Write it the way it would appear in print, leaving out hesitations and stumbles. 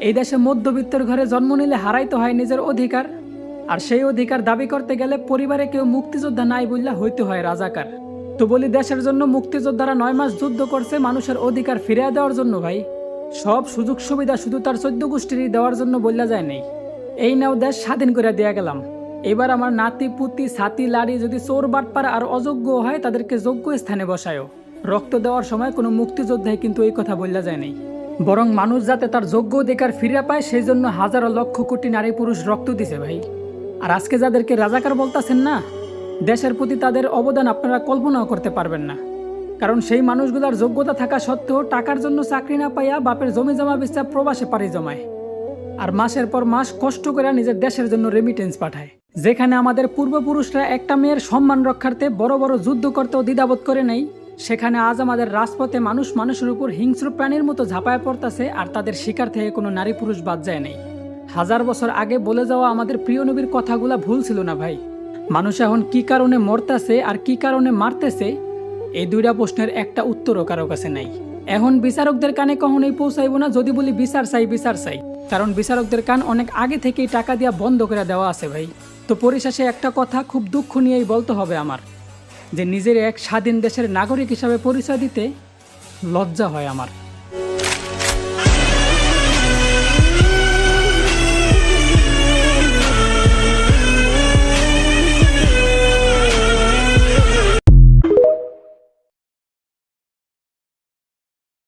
এই দেশে মধ্যবিত্তের ঘরে জন্ম নিলে হারাইতে হয় নিজের অধিকার, আর সেই অধিকার দাবি করতে গেলে পরিবারে কেউ মুক্তিযোদ্ধা নাই বললে হইতে হয় রাজাকার। তো বলি, দেশের জন্য মুক্তিযোদ্ধারা 9 মাস যুদ্ধ করছে মানুষের অধিকার ফিরিয়ে দেওয়ার জন্য ভাই। সব সুযোগ সুবিধা শুধু তার 14 গোষ্ঠীরই দেওয়ার জন্য বললা যায় নেই। এই নাও দেশ স্বাধীন করে দেয়া গেলাম, এবার আমার নাতি পুতি ছাতি লাড়ি যদি চোর বাটপার আর অযোগ্য হয় তাদেরকে যোগ্য স্থানে বসায়ও। রক্ত দেওয়ার সময় কোনো মুক্তিযোদ্ধাই কিন্তু এই কথা বললা যায় নেই, বরং মানুষ যাতে তার যোগ্য অধিকার ফিরে পায় সেই জন্য হাজারো লক্ষ কোটি নারী পুরুষ রক্ত দিছে ভাই। আর আজকে যাদেরকে রাজাকার বলতাছেন না, দেশের প্রতি তাদের অবদান আপনারা কল্পনাও করতে পারবেন না। কারণ সেই মানুষগুলোর যোগ্যতা থাকা সত্ত্বেও টাকার জন্য চাকরি না পাইয়া বাপের জমি জমা বেচা প্রবাসে পাড়ি জমায়, আর মাসের পর মাস কষ্ট করে নিজের দেশের জন্য রেমিটেন্স পাঠায়। যেখানে আমাদের পূর্বপুরুষরা একটা মেয়ের সম্মান রক্ষার্থে বড় বড় যুদ্ধ করতেও দ্বিধাবোধ করে নেই, সেখানে আজ আমাদের রাজপথে মানুষ মানুষের উপর হিংস্র প্রাণীর মতো ঝাঁপায় পড়তেছে, আর তাদের শিকার থেকে কোনো নারী পুরুষ বাদ যায় নেই। 1000 বছর আগে বলে যাওয়া আমাদের প্রিয় নবীর কথাগুলা ভুল ছিল না ভাই। মানুষ এখন কি কারণে মরতেছে আর কি কারণে মারতেছে, এই দুইটা প্রশ্নের একটা উত্তরও কারো কাছে নাই। এখন বিচারকদের কানে কখনোই পৌঁছাইব না যদি বলি বিচার চাই বিচার চাই, কারণ বিচারকদের কান অনেক আগে থেকেই টাকা দিয়া বন্ধ করে দেওয়া আছে ভাই। তো পরিশেষে একটা কথা খুব দুঃখ নিয়েই বলতে হবে আমার, যে নিজের এক স্বাধীন দেশের নাগরিক হিসাবে পরিচয় দিতে লজ্জা হয় আমার।